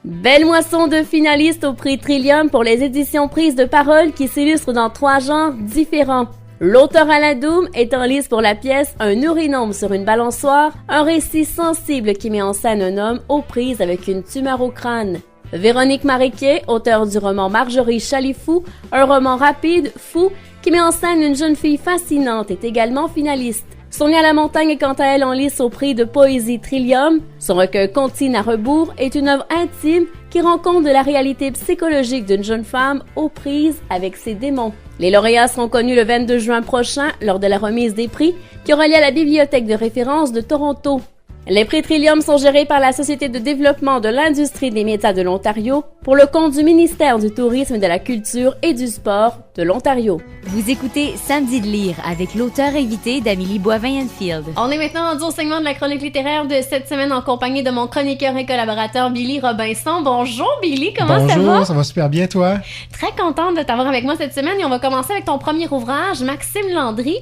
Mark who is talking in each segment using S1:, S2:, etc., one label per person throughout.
S1: Belle moisson de finalistes au prix Trillium pour les éditions prises de parole qui s'illustrent dans 3 genres différents. L'auteur Alain Doum est en lice pour la pièce Un urinome sur une balançoire, un récit sensible qui met en scène un homme aux prises avec une tumeur au crâne. Véronique Mariquet, auteure du roman Marjorie Chalifou, un roman rapide, fou, qui met en scène une jeune fille fascinante, est également finaliste. Sonia Lamontagne est quant à elle en lice au prix de poésie Trillium. Son recueil Comptine à rebours est une œuvre intime qui rend compte de la réalité psychologique d'une jeune femme aux prises avec ses démons. Les lauréats seront connus le 22 juin prochain lors de la remise des prix qui aura lieu à la Bibliothèque de référence de Toronto. Les prix Trillium sont gérés par la Société de développement de l'industrie des médias de l'Ontario pour le compte du ministère du Tourisme, de la Culture et du Sport de l'Ontario.
S2: Vous écoutez Samedi de lire avec l'auteur invité d'Amélie Boivin-Enfield.
S1: On est maintenant rendu au segment de la chronique littéraire de cette semaine en compagnie de mon chroniqueur et collaborateur Billy Robinson. Bonjour Billy, comment ça va?
S3: Bonjour, ça va super bien toi?
S1: Très contente de t'avoir avec moi cette semaine et on va commencer avec ton premier ouvrage, Maxime Landry.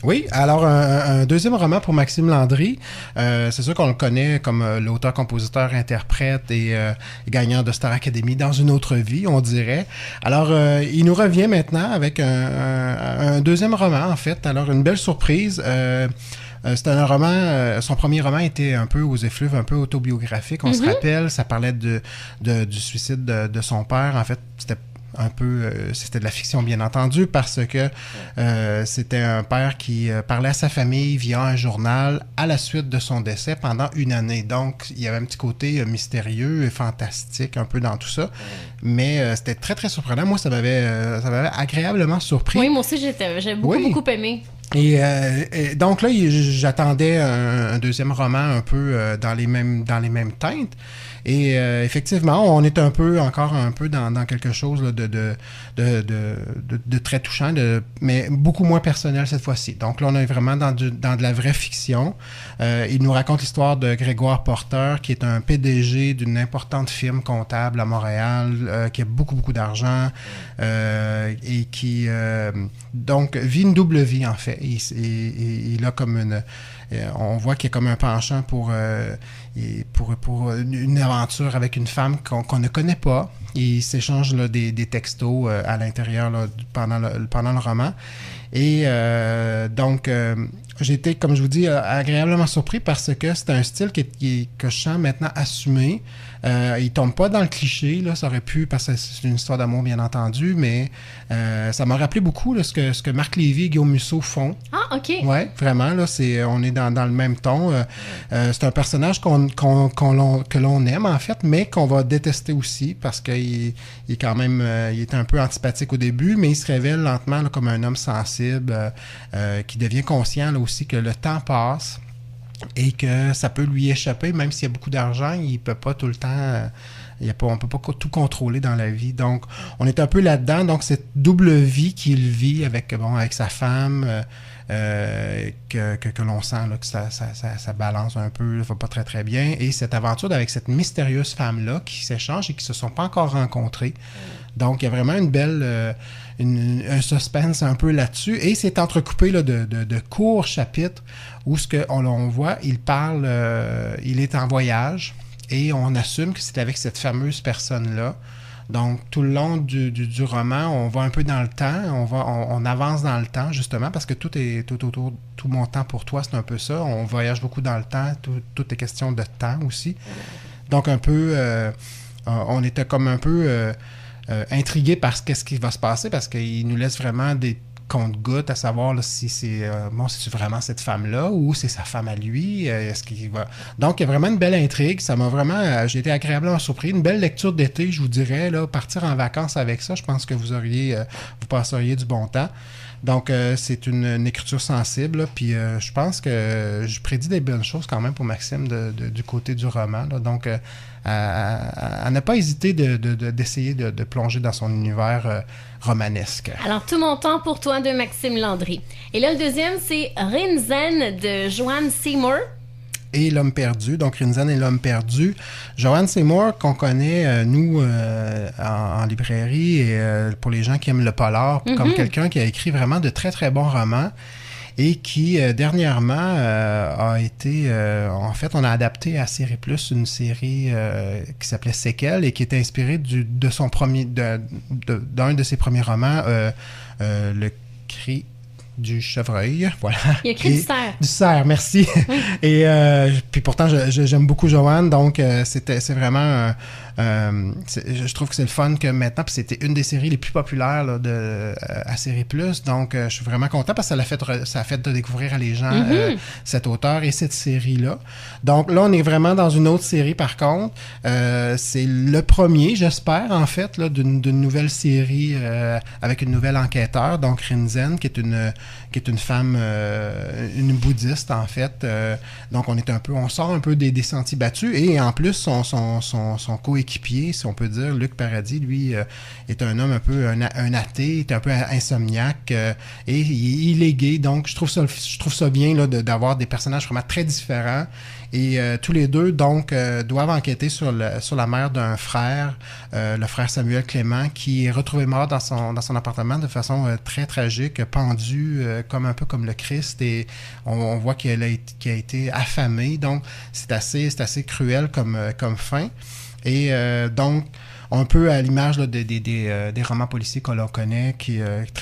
S3: Oui, alors un deuxième roman pour Maxime Landry. C'est sûr qu'on le connaît comme l'auteur, compositeur, interprète et gagnant de Star Academy dans une autre vie, on dirait. Alors, il nous revient maintenant avec un deuxième roman, en fait. Alors, une belle surprise. C'était un roman, son premier roman était un peu aux effluves, un peu autobiographique, on se rappelle. Ça parlait du suicide de son père. En fait, c'était de la fiction, bien entendu, parce que c'était un père qui parlait à sa famille via un journal à la suite de son décès pendant 1 année. Donc, il y avait un petit côté mystérieux et fantastique un peu dans tout ça. Mais c'était très, très surprenant. Moi, ça m'avait agréablement surpris.
S1: Oui, moi aussi, j'ai beaucoup aimé.
S3: Et donc là, j'attendais un deuxième roman un peu dans les mêmes teintes. Et effectivement, on est encore un peu dans quelque chose là, de très touchant, mais beaucoup moins personnel cette fois-ci. Donc là, on est vraiment dans de la vraie fiction. Il nous raconte l'histoire de Grégoire Porter, qui est un PDG d'une importante firme comptable à Montréal, qui a beaucoup, beaucoup d'argent et qui donc vit une double vie, en fait. Il a comme on voit qu'il y a comme un penchant pour une aventure avec une femme qu'on ne connaît pas. Il s'échange là, des textos à l'intérieur là, pendant le roman. Et donc, j'ai été, comme je vous dis, agréablement surpris parce que c'est un style que je sens maintenant assumé. Il tombe pas dans le cliché, là, ça aurait pu, parce que c'est une histoire d'amour, bien entendu, mais ça m'a rappelé beaucoup là, ce que Marc Lévy et Guillaume Musso font.
S1: Ah, OK.
S3: Oui, vraiment, là, on est dans le même ton. C'est un personnage que l'on aime, en fait, mais qu'on va détester aussi, parce qu'il est quand même, il est un peu antipathique au début, mais il se révèle lentement là, comme un homme sensible, qui devient conscient là, aussi que le temps passe et que ça peut lui échapper, même s'il y a beaucoup d'argent, il peut pas tout le temps... on peut pas tout contrôler dans la vie. Donc, on est un peu là-dedans. Donc, cette double vie qu'il vit avec sa femme, que l'on sent là, que ça balance un peu, ça va pas très, très bien. Et cette aventure avec cette mystérieuse femme-là qui s'échange et qui se sont pas encore rencontrés. Donc, il y a vraiment une belle... un suspense un peu là-dessus. Et c'est entrecoupé là, de courts chapitres où on voit, il est en voyage et on assume que c'est avec cette fameuse personne-là. Donc, tout le long du roman, on va un peu dans le temps, on avance dans le temps, justement, parce que tout mon temps pour toi, c'est un peu ça. On voyage beaucoup dans le temps, tout est question de temps aussi. Donc, un peu, on était comme un peu intrigué par qu'est-ce qui va se passer, parce qu'il nous laisse vraiment des compte-gouttes à savoir là, si c'est vraiment cette femme-là ou c'est sa femme à lui. Est-ce qu'il va... Donc, il y a vraiment une belle intrigue. Ça m'a vraiment... j'ai été agréablement surpris. Une belle lecture d'été, je vous dirais. Là, partir en vacances avec ça, je pense que vous passeriez du bon temps. Donc, c'est une écriture sensible. Là, puis, je pense que je prédis des bonnes choses quand même pour Maxime du côté du roman. Là. Donc, à ne pas hésiter d'essayer de plonger dans son univers romanesque.
S1: Alors, Tout mon temps pour toi de Maxime Landry. Et là, le deuxième, c'est Rinzen de Joanne Seymour.
S3: Et L'homme perdu, donc Rinzen et L'homme perdu. Joanne Seymour, qu'on connaît, nous, en librairie, et pour les gens qui aiment le polar, comme quelqu'un qui a écrit vraiment de très, très bons romans. et qui, dernièrement, a été... en fait, on a adapté à Série Plus une série qui s'appelait Séquelles et qui était inspirée de son premier... d'un de ses premiers romans, Le Cri du chevreuil, voilà.
S1: Il y a écrit du cerf.
S3: Du cerf, merci. Oui. Et puis pourtant, j'aime beaucoup Joanne, donc c'est vraiment... je trouve que c'est le fun que maintenant, puis c'était une des séries les plus populaires là, à Série Plus, donc je suis vraiment content parce que ça a fait de découvrir à les gens cet auteur et cette série-là. Donc là, on est vraiment dans une autre série par contre. C'est le premier, j'espère, en fait, là, d'une nouvelle série avec une nouvelle enquêteur, donc Rinzen, qui est une femme, une bouddhiste, en fait. Donc on sort un peu des sentiers battus et en plus, son coéquipier, si on peut dire, Luc Paradis, lui, est un homme un peu un athée, est un peu insomniaque et il est gay. Donc, je trouve ça bien là, d'avoir des personnages vraiment très différents. Et tous les deux, donc, doivent enquêter sur la mère d'un frère, le frère Samuel Clément, qui est retrouvé mort dans son appartement de façon très tragique, pendu un peu comme le Christ. Et on voit qu'il a été affamé. Donc, c'est assez cruel comme fin. Et donc, un peu à l'image là, des romans policiers que l'on connaît,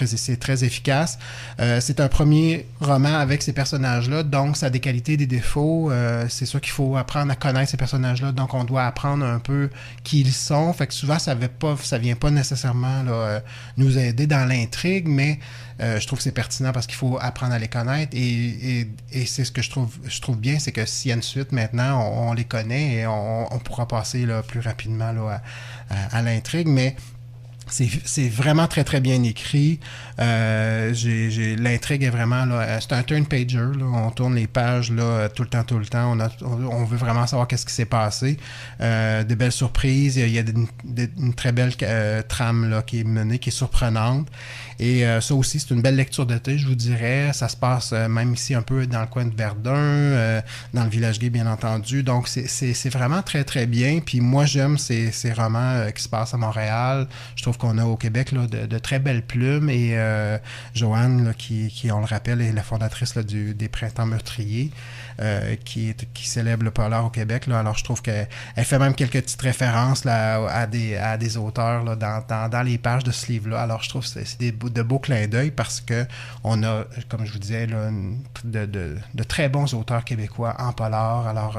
S3: c'est très efficace. C'est un premier roman avec ces personnages-là, donc ça a des qualités, des défauts. C'est sûr qu'il faut apprendre à connaître ces personnages-là, donc on doit apprendre un peu qui ils sont. Fait que souvent, ça vient pas nécessairement là, nous aider dans l'intrigue, mais je trouve que c'est pertinent parce qu'il faut apprendre à les connaître et c'est ce que je trouve bien, c'est que s'il y a une suite maintenant, on les connaît et on pourra passer là, plus rapidement là, à l'intrigue, mais c'est vraiment très très bien écrit. L'intrigue est vraiment là, c'est un turn-pager, là, on tourne les pages là, tout le temps. On veut vraiment savoir qu'est-ce qui s'est passé. Des belles surprises, il y a une très belle trame là, qui est menée, qui est surprenante. Et ça aussi, c'est une belle lecture d'été, je vous dirais. Ça se passe même ici un peu dans le coin de Verdun, dans le village gay, bien entendu. Donc, c'est vraiment très, très bien. Puis moi, j'aime ces romans qui se passent à Montréal. Je trouve qu'on a au Québec là, de très belles plumes. Et Joanne, là, qui, on le rappelle, est la fondatrice là, des Printemps meurtriers, qui célèbre le polar au Québec. Là. Alors, je trouve qu'elle fait même quelques petites références là, à des auteurs là, dans les pages de ce livre-là. Alors, je trouve que c'est de beaux clins d'œil parce que on a, comme je vous disais, là, de très bons auteurs québécois en polar. Alors,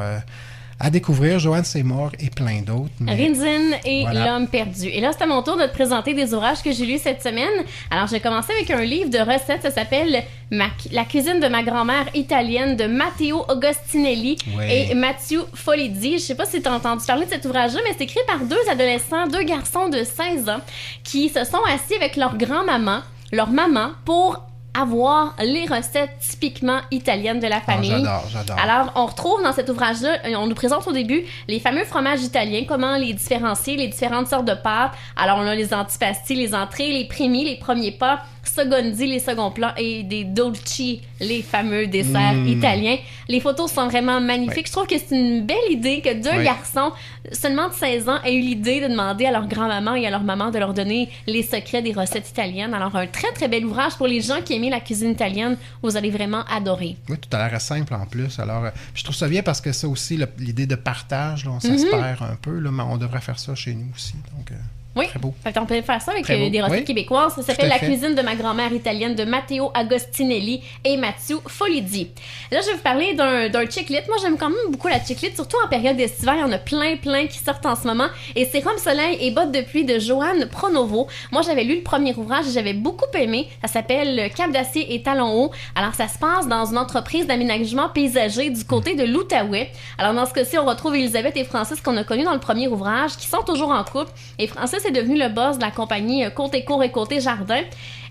S3: à découvrir, Joanne Seymour et plein d'autres.
S1: Rinzen et L'homme perdu. Et là, c'est à mon tour de te présenter des ouvrages que j'ai lus cette semaine. Alors, j'ai commencé avec un livre de recettes. Ça s'appelle La cuisine de ma grand-mère italienne de Matteo Agostinelli et Mathieu Folidi. Je sais pas si tu as entendu parler de cet ouvrage-là, mais c'est écrit par deux garçons de 16 ans qui se sont assis avec leur grand-maman, leur maman, pour avoir les recettes typiquement italiennes de la famille.
S3: J'adore.
S1: Alors, on retrouve dans cet ouvrage-là, on nous présente au début les fameux fromages italiens, comment les différencier, les différentes sortes de pâtes. Alors, on a les antipasti, les entrées, les primi, les premiers pas, secondi, les seconds plats et des dolci, les fameux desserts italiens. Les photos sont vraiment magnifiques. Oui. Je trouve que c'est une belle idée que deux garçons seulement de 16 ans aient eu l'idée de demander à leur grand-maman et à leur maman de leur donner les secrets des recettes italiennes. Alors, un très, très bel ouvrage pour les gens qui aiment la cuisine italienne. Vous allez vraiment adorer.
S3: Oui, tout a l'air simple en plus. Alors, je trouve ça bien parce que ça aussi, l'idée de partage, là, ça se perd un peu, là, mais on devrait faire ça chez nous aussi. Donc,
S1: oui, très beau. Fait on peut faire ça avec des recettes québécoises. Ça s'appelle La cuisine de ma grand-mère italienne de Matteo Agostinelli et Mathieu Folidi. Là, je vais vous parler d'un chick-lit. Moi, j'aime quand même beaucoup la chick-lit, surtout en période estivale. Il y en a plein qui sortent en ce moment. Et c'est Rhum Soleil et bottes de pluie de Joanne Pronovo. Moi, j'avais lu le premier ouvrage et j'avais beaucoup aimé. Ça s'appelle Cap d'acier et talons hauts. Alors, ça se passe dans une entreprise d'aménagement paysager du côté de l'Outaouais. Alors, dans ce cas-ci, on retrouve Elisabeth et Francis qu'on a connus dans le premier ouvrage, qui sont toujours en couple. Et Francis est devenu le boss de la compagnie Côté Cour et Côté Jardin.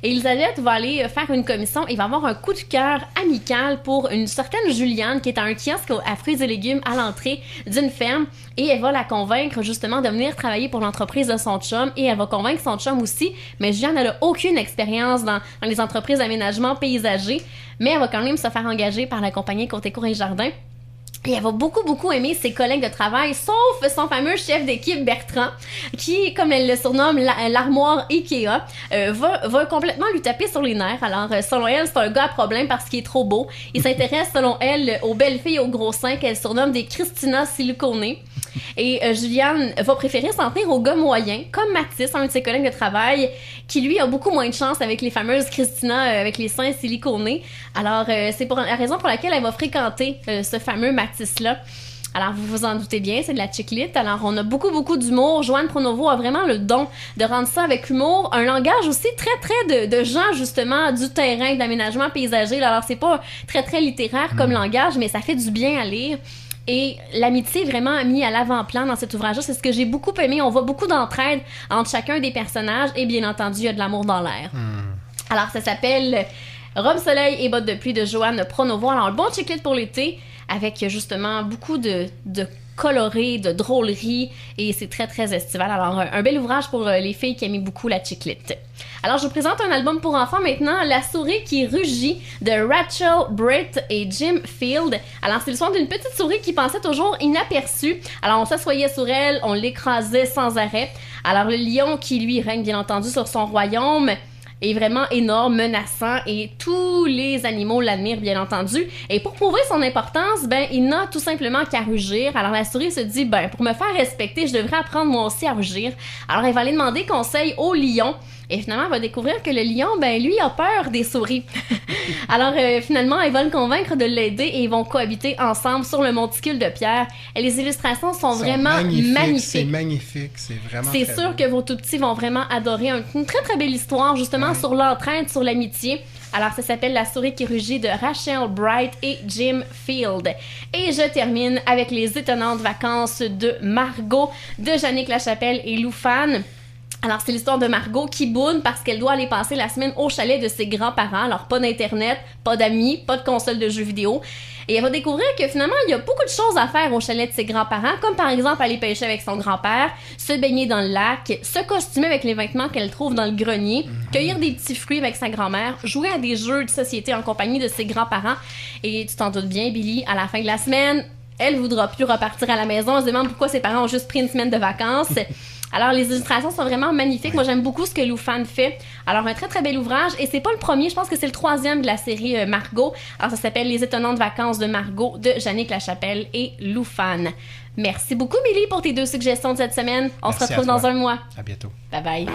S1: Et Elisabeth va aller faire une commission et va avoir un coup de cœur amical pour une certaine Juliane qui est à un kiosque à fruits et légumes à l'entrée d'une ferme. Et elle va la convaincre justement de venir travailler pour l'entreprise de son chum. Et elle va convaincre son chum aussi. Mais Juliane, elle n'a aucune expérience dans les entreprises d'aménagement paysager. Mais elle va quand même se faire engager par la compagnie Côté Cour et Jardin. Et elle va beaucoup aimer ses collègues de travail, sauf son fameux chef d'équipe Bertrand, qui, comme elle le surnomme, l'armoire Ikea, va complètement lui taper sur les nerfs. Alors, selon elle, c'est un gars à problème parce qu'il est trop beau. Il s'intéresse, selon elle, aux belles filles aux gros seins qu'elle surnomme des Christina siliconées. Et Juliane va préférer s'en tenir aux gars moyens, comme Mathis, un de ses collègues de travail, qui lui a beaucoup moins de chance avec les fameuses Christina avec les seins siliconés. Alors, c'est pour la raison pour laquelle elle va fréquenter ce fameux Mathis-là. Alors, vous vous en doutez bien, c'est de la chiclite. Alors, on a beaucoup d'humour. Joanne Pronovo a vraiment le don de rendre ça avec humour. Un langage aussi très de gens, justement, du terrain, d'aménagement paysager. Alors, c'est pas très littéraire comme langage, mais ça fait du bien à lire. Et l'amitié est vraiment mise à l'avant-plan dans cet ouvrage-là. C'est ce que j'ai beaucoup aimé. On voit beaucoup d'entraide entre chacun des personnages et bien entendu, il y a de l'amour dans l'air. Alors, ça s'appelle Robe soleil et bottes de pluie de Joanne Pronovo. Alors, un bon chiclite pour l'été avec justement beaucoup de coloré, de drôlerie et c'est très estival. Alors, un bel ouvrage pour les filles qui aiment beaucoup la chiclite. Alors, je vous présente un album pour enfants maintenant, La souris qui rugit de Rachel Britt et Jim Field. Alors, c'est l'histoire d'une petite souris qui pensait toujours inaperçue. Alors, on s'assoyait sur elle, on l'écrasait sans arrêt. Alors, le lion qui, lui, règne bien entendu sur son royaume est vraiment énorme, menaçant et tous les animaux l'admirent bien entendu. Et pour prouver son importance, il n'a tout simplement qu'à rugir. Alors la souris se dit, pour me faire respecter, je devrais apprendre moi aussi à rugir. Alors elle va aller demander conseil au lion. Et finalement, elle va découvrir que le lion, lui, a peur des souris. Alors, finalement, elle va le convaincre de l'aider et ils vont cohabiter ensemble sur le monticule de pierre. Et les illustrations sont vraiment magnifiques.
S3: C'est magnifique, c'est vraiment
S1: C'est sûr que vos tout-petits vont vraiment adorer une très belle histoire, justement, sur l'entraide, sur l'amitié. Alors, ça s'appelle La souris qui rugit de Rachel Bright et Jim Field. Et je termine avec Les étonnantes vacances de Margot de Jannick Lachapelle et Lou Fan. Alors, c'est l'histoire de Margot qui boude parce qu'elle doit aller passer la semaine au chalet de ses grands-parents. Alors, pas d'internet, pas d'amis, pas de console de jeux vidéo. Et elle va découvrir que finalement, il y a beaucoup de choses à faire au chalet de ses grands-parents, comme par exemple aller pêcher avec son grand-père, se baigner dans le lac, se costumer avec les vêtements qu'elle trouve dans le grenier, cueillir des petits fruits avec sa grand-mère, jouer à des jeux de société en compagnie de ses grands-parents. Et tu t'en doutes bien, Billy, à la fin de la semaine, elle voudra plus repartir à la maison. Elle se demande pourquoi ses parents ont juste pris une semaine de vacances. Alors, les illustrations sont vraiment magnifiques. Moi, j'aime beaucoup ce que Lou Fan fait. Alors, un très bel ouvrage. Et c'est pas le premier, je pense que c'est le 3e de la série Margot. Alors, ça s'appelle Les étonnantes vacances de Margot de Jannick Lachapelle et Lou Fan. Merci beaucoup, Billy, pour tes 2 suggestions de cette semaine. On se retrouve dans un mois.
S3: À bientôt.
S1: Bye bye.